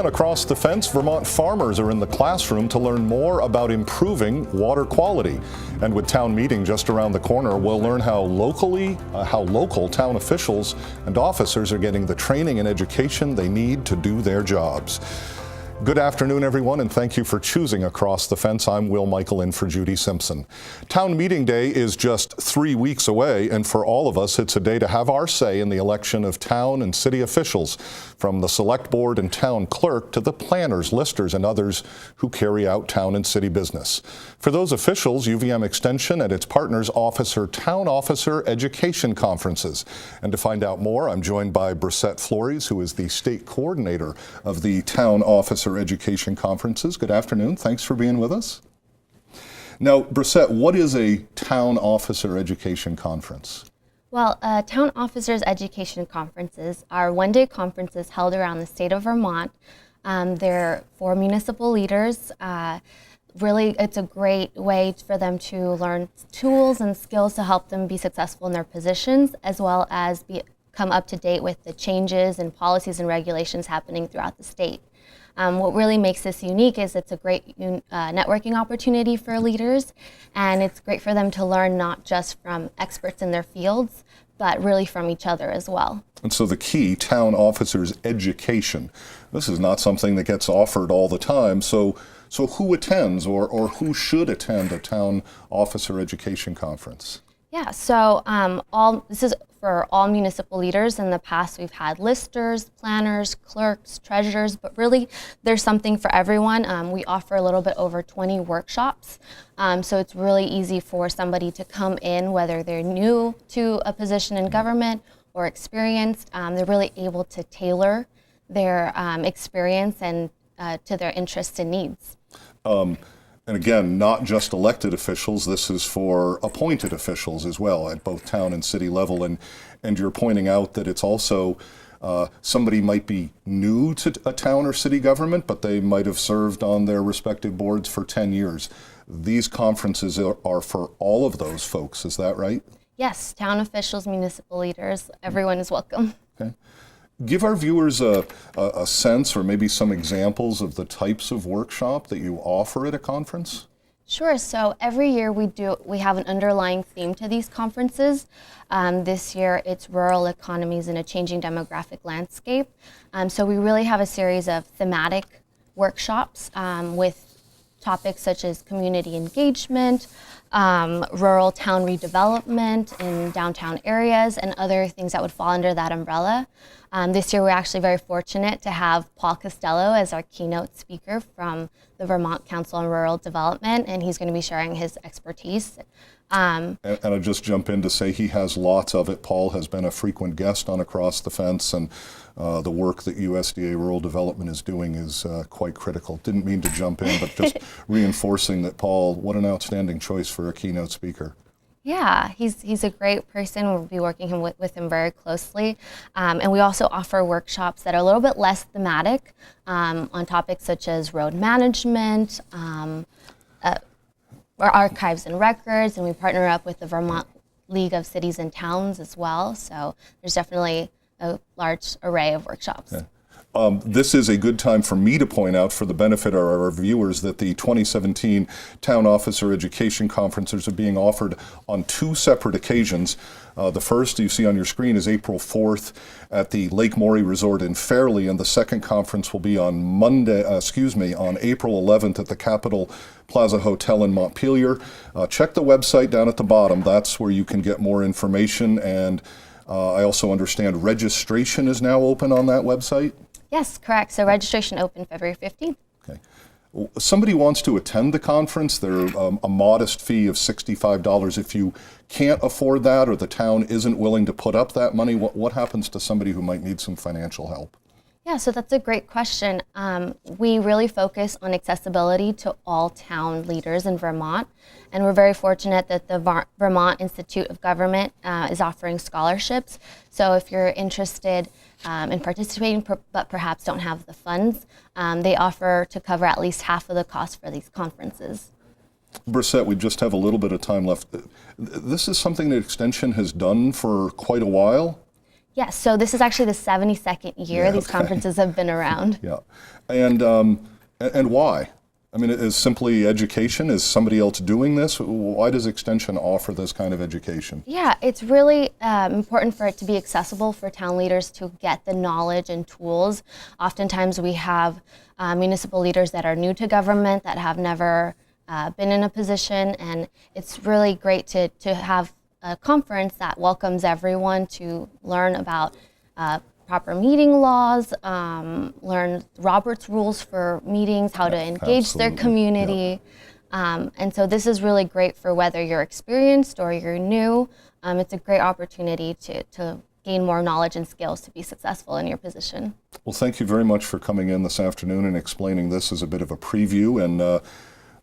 And across the fence, Vermont farmers are in the classroom to learn more about improving water quality. And with town meeting just around the corner, we'll learn how local town officials and officers are getting the training and education they need to do their jobs. Good afternoon, everyone, and thank you for choosing Across the Fence. I'm Will Michael in for Judy Simpson. Town meeting day is just 3 weeks away, and for all of us, it's a day to have our say in the election of town and city officials, from the select board and town clerk to the planners, listers, and others who carry out town and city business. For those officials, UVM Extension and its partners offer town officer education conferences. And to find out more, I'm joined by Brissette Flores, who is the state coordinator of the town officer education conferences. Good afternoon. Thanks for being with us. Now, Brissette, what is a town officer education conference? Well, town officers education conferences are one-day conferences held around the state of Vermont. They're for municipal leaders. Really, it's a great way for them to learn tools and skills to help them be successful in their positions, as well as come up to date with the changes and policies and regulations happening throughout the state. What really makes this unique is it's a great networking opportunity for leaders, and it's great for them to learn not just from experts in their fields, but really from each other as well. And so the key, town officers education. This is not something that gets offered all the time. So who attends or who should attend a town officer education conference? Yeah, so this is for all municipal leaders. In the past, we've had listers, planners, clerks, treasurers, but really there's something for everyone. We offer a little bit over 20 workshops, so it's really easy for somebody to come in, whether they're new to a position in government or experienced. They're really able to tailor their experience and to their interests and needs. And again, not just elected officials, this is for appointed officials as well at both town and city level. And you're pointing out that it's also somebody might be new to a town or city government, but they might have served on their respective boards for 10 years. These conferences are for all of those folks, is that right? Yes, town officials, municipal leaders, everyone is welcome. Okay. Give our viewers a sense or maybe some examples of the types of workshop that you offer at a conference. Sure. So every year we have an underlying theme to these conferences. This year it's rural economies in a changing demographic landscape. So we really have a series of thematic workshops with topics such as community engagement, rural town redevelopment in downtown areas, and other things that would fall under that umbrella. This year we're actually very fortunate to have Paul Costello as our keynote speaker from the Vermont Council on Rural Development, and he's going to be sharing his expertise. And I'll just jump in to say he has lots of it. Paul has been a frequent guest on Across the Fence, and the work that USDA Rural Development is doing is quite critical. Didn't mean to jump in, but just reinforcing that, Paul, what an outstanding choice for a keynote speaker. Yeah, he's a great person. We'll be working with him very closely. And we also offer workshops that are a little bit less thematic on topics such as road management, archives and records, and we partner up with the Vermont League of Cities and Towns as well. So there's definitely a large array of workshops. Okay. This is a good time for me to point out, for the benefit of our viewers, that the 2017 Town Officer Education Conferences are being offered on 2 separate occasions. The first you see on your screen is April 4th at the Lake Maury Resort in Fairleigh, and the second conference will be on on April 11th at the Capitol Plaza Hotel in Montpelier. Check the website down at the bottom. That's where you can get more information, and I also understand registration is now open on that website? Yes, correct. So registration open February 15th. Okay. Somebody wants to attend the conference. There's a modest fee of $65. If you can't afford that, or the town isn't willing to put up that money, what happens to somebody who might need some financial help? Yeah, so that's a great question. We really focus on accessibility to all town leaders in Vermont, and we're very fortunate that the Vermont Institute of Government is offering scholarships. So if you're interested in participating but perhaps don't have the funds, they offer to cover at least half of the cost for these conferences. Brissette, we just have a little bit of time left. This is something that Extension has done for quite a while. Yes, so this is actually the 72nd year these conferences have been around. Yeah, and why? I mean, is simply education? Is somebody else doing this? Why does Extension offer this kind of education? Yeah, it's really important for it to be accessible for town leaders to get the knowledge and tools. Oftentimes we have municipal leaders that are new to government, that have never been in a position, and it's really great to have a conference that welcomes everyone to learn about proper meeting laws, learn Robert's rules for meetings, how to engage their community. And so this is really great for whether you're experienced or you're new. It's a great opportunity to gain more knowledge and skills to be successful in your position. Well, thank you very much for coming in this afternoon and explaining this as a bit of a preview, and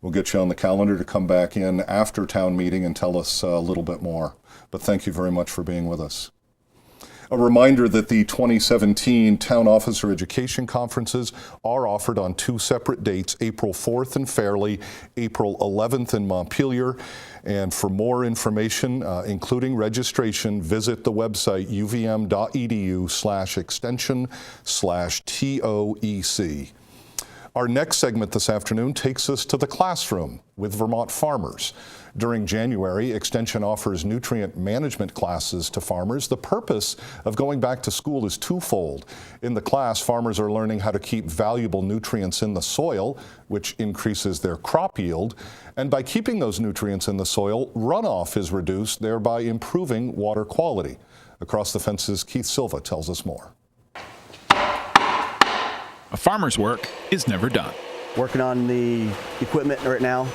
we'll get you on the calendar to come back in after town meeting and tell us a little bit more. But thank you very much for being with us. A reminder that the 2017 Town Officer Education Conferences are offered on 2 separate dates, April 4th in Fairleigh, April 11th in Montpelier. And for more information, including registration, visit the website uvm.edu/extension/TOEC. Our next segment this afternoon takes us to the classroom with Vermont farmers. During January, Extension offers nutrient management classes to farmers. The purpose of going back to school is twofold. In the class, farmers are learning how to keep valuable nutrients in the soil, which increases their crop yield. And by keeping those nutrients in the soil, runoff is reduced, thereby improving water quality. Across the Fence's Keith Silva tells us more. A farmer's work is never done. Working on the equipment right now,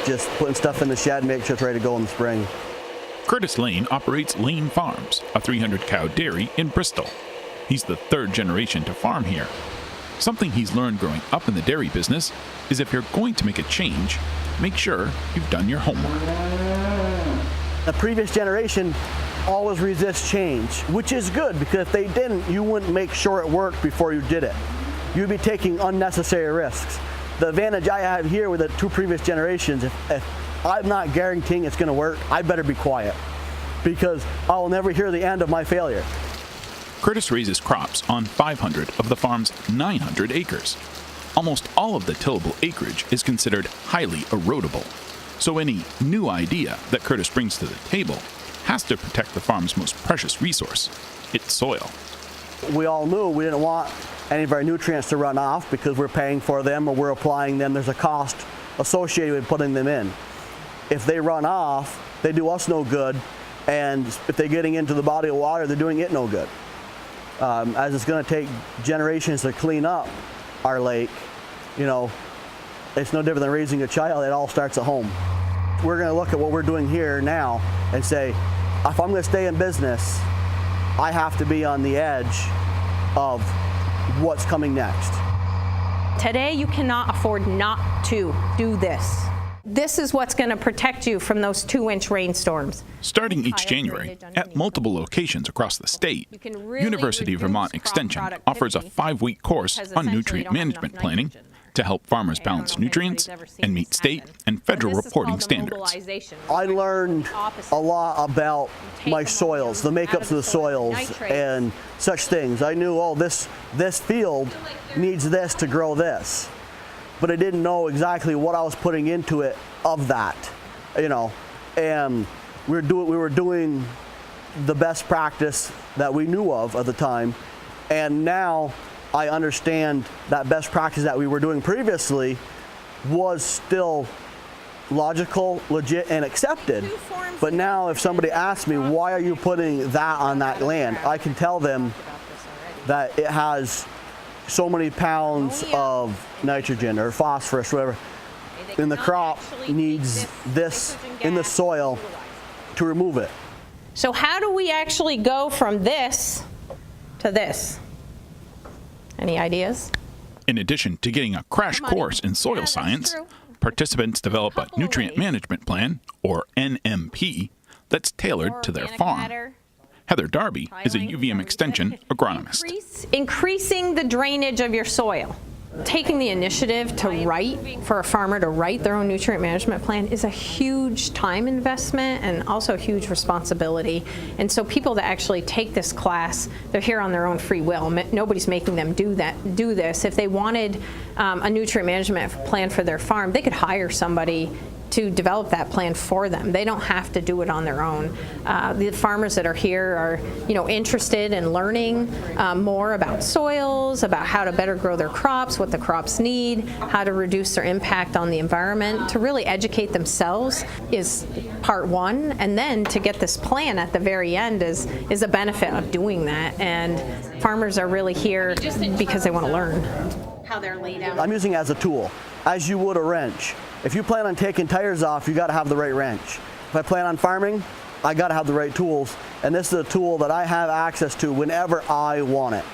just putting stuff in the shed, make sure it's ready to go in the spring. Curtis Lane operates Lane Farms, a 300-cow dairy in Bristol. He's the 3rd generation to farm here. Something he's learned growing up in the dairy business is if you're going to make a change, make sure you've done your homework. The previous generation always resists change, which is good, because if they didn't, you wouldn't make sure it worked before you did it. You'd be taking unnecessary risks. The advantage I have here with the 2 previous generations, if I'm not guaranteeing it's going to work, I better be quiet, because I will never hear the end of my failure. Curtis raises crops on 500 of the farm's 900 acres. Almost all of the tillable acreage is considered highly erodible, so any new idea that Curtis brings to the table has to protect the farm's most precious resource, its soil. We all knew we didn't want any of our nutrients to run off because we're paying for them or we're applying them. There's a cost associated with putting them in. If they run off, they do us no good, and if they're getting into the body of water, they're doing it no good. As it's going to take generations to clean up our lake, you know, it's no different than raising a child. It all starts at home. We're going to look at what we're doing here now and say, if I'm going to stay in business, I have to be on the edge of what's coming next. Today, you cannot afford not to do this. This is what's going to protect you from those 2-inch rainstorms. Starting each January, at multiple locations across the state, University of Vermont Extension offers a 5-week course on nutrient management planning to help farmers balance nutrients and meet state and federal reporting standards. I learned a lot about my soils, the makeups of the soils, and such things. I knew, oh, this field needs this to grow this, but I didn't know exactly what I was putting into it of that, you know. And we were doing the best practice that we knew of at the time, and now I understand that best practice that we were doing previously was still logical, legit, and accepted. But now if somebody asks me, why are you putting that on that land, I can tell them that it has so many pounds of nitrogen or phosphorus, whatever, and the crop needs this in the soil to remove it. So how do we actually go from this to this? Any ideas? In addition to getting a crash course in soil science, participants develop a nutrient management plan, or NMP, that's tailored to their farm. Heather Darby is a UVM Extension agronomist. Increasing the drainage of your soil. Taking the initiative to write, for a farmer to write their own nutrient management plan is a huge time investment and also a huge responsibility. And so people that actually take this class, they're here on their own free will. Nobody's making them do this. If they wanted a nutrient management plan for their farm, they could hire somebody to develop that plan for them. They don't have to do it on their own. The farmers that are here are, interested in learning more about soils, about how to better grow their crops, what the crops need, how to reduce their impact on the environment. To really educate themselves is part one, and then to get this plan at the very end is a benefit of doing that. And farmers are really here because they want to learn how they're laid out. I'm using it as a tool, as you would a wrench. If you plan on taking tires off, you got to have the right wrench. If I plan on farming, I got to have the right tools, and this is a tool that I have access to whenever I want it.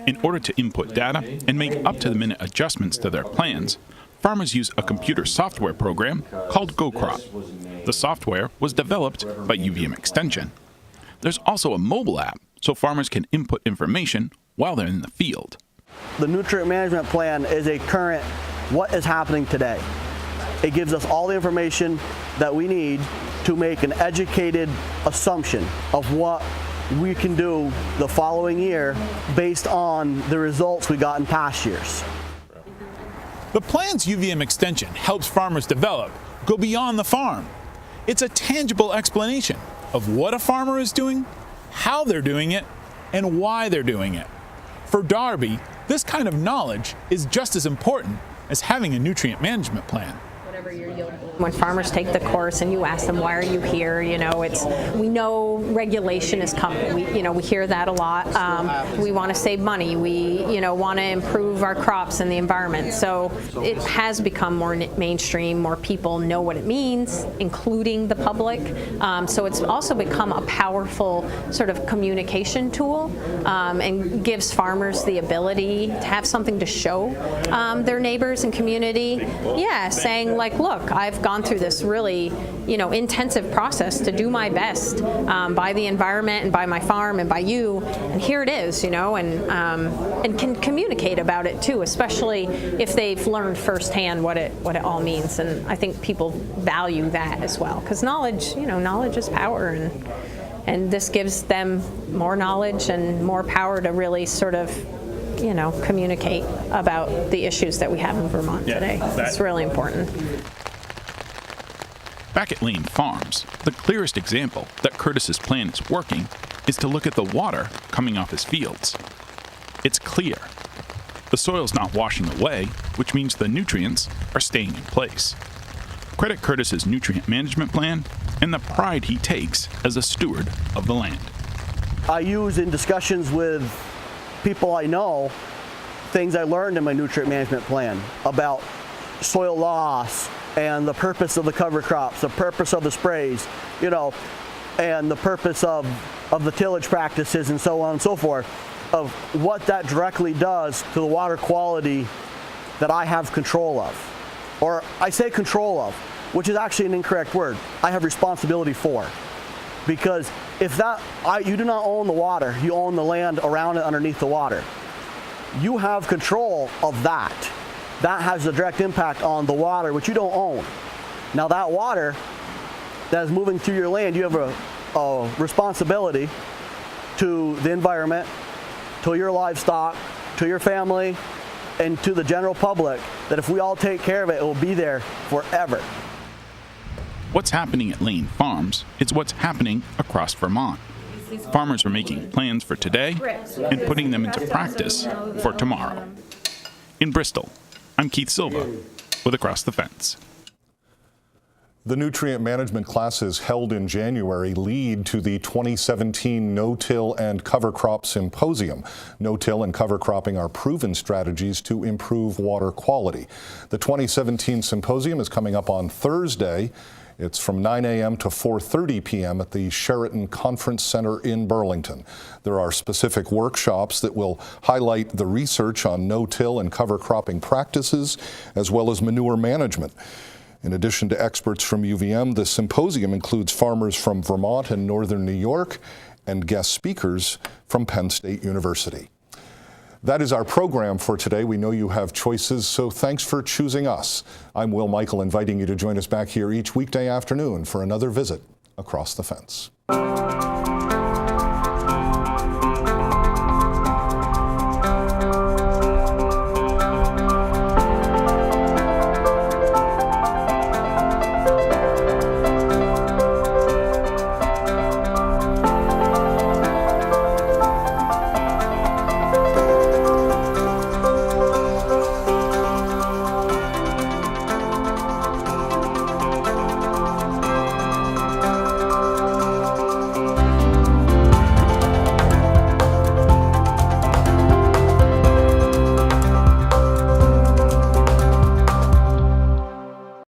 In order to input data and make up-to-the-minute adjustments to their plans, farmers use a computer software program called GoCrop. The software was developed by UVM Extension. There's also a mobile app, so farmers can input information while they're in the field. The nutrient management plan is a current what is happening today. It gives us all the information that we need to make an educated assumption of what we can do the following year based on the results we got in past years. The plans UVM Extension helps farmers develop go beyond the farm. It's a tangible explanation of what a farmer is doing, how they're doing it, and why they're doing it. For Darby, this kind of knowledge is just as important as having a nutrient management plan. When farmers take the course and you ask them, why are you here? We know regulation is coming. We hear that a lot. We want to save money. We, want to improve our crops and the environment. So it has become more mainstream. More people know what it means, including the public. So it's also become a powerful sort of communication tool and gives farmers the ability to have something to show their neighbors and community. Yeah, saying like, look, I've gone through this really, intensive process to do my best by the environment and by my farm and by you, and here it is, and can communicate about it too, especially if they've learned firsthand what it all means. And I think people value that as well, because knowledge is power, and this gives them more knowledge and more power to really sort of communicate about the issues that we have in Vermont today. It's really important. Back at Lane Farms, the clearest example that Curtis's plan is working is to look at the water coming off his fields. It's clear. The soil's not washing away, which means the nutrients are staying in place. Credit Curtis's nutrient management plan and the pride he takes as a steward of the land. I use in discussions with people I know things I learned in my nutrient management plan about soil loss and the purpose of the cover crops, the purpose of the sprays, and the purpose of the tillage practices and so on and so forth, of what that directly does to the water quality that I have control of. Or I say control of, which is actually an incorrect word. I have responsibility for. Because if you do not own the water, you own the land around it, underneath the water. You have control of that. That has a direct impact on the water, which you don't own. Now that water that is moving through your land, you have a responsibility to the environment, to your livestock, to your family, and to the general public, that if we all take care of it, it will be there forever. What's happening at Lane Farms is what's happening across Vermont. Farmers are making plans for today and putting them into practice for tomorrow. In Bristol, I'm Keith Silva with Across the Fence. The nutrient management classes held in January lead to the 2017 No-Till and Cover Crop Symposium. No-till and cover cropping are proven strategies to improve water quality. The 2017 symposium is coming up on Thursday. It's from 9 a.m. to 4:30 p.m. at the Sheraton Conference Center in Burlington. There are specific workshops that will highlight the research on no-till and cover cropping practices, as well as manure management. In addition to experts from UVM, the symposium includes farmers from Vermont and northern New York and guest speakers from Penn State University. That is our program for today. We know you have choices, so thanks for choosing us. I'm Will Michael, inviting you to join us back here each weekday afternoon for another visit Across the Fence.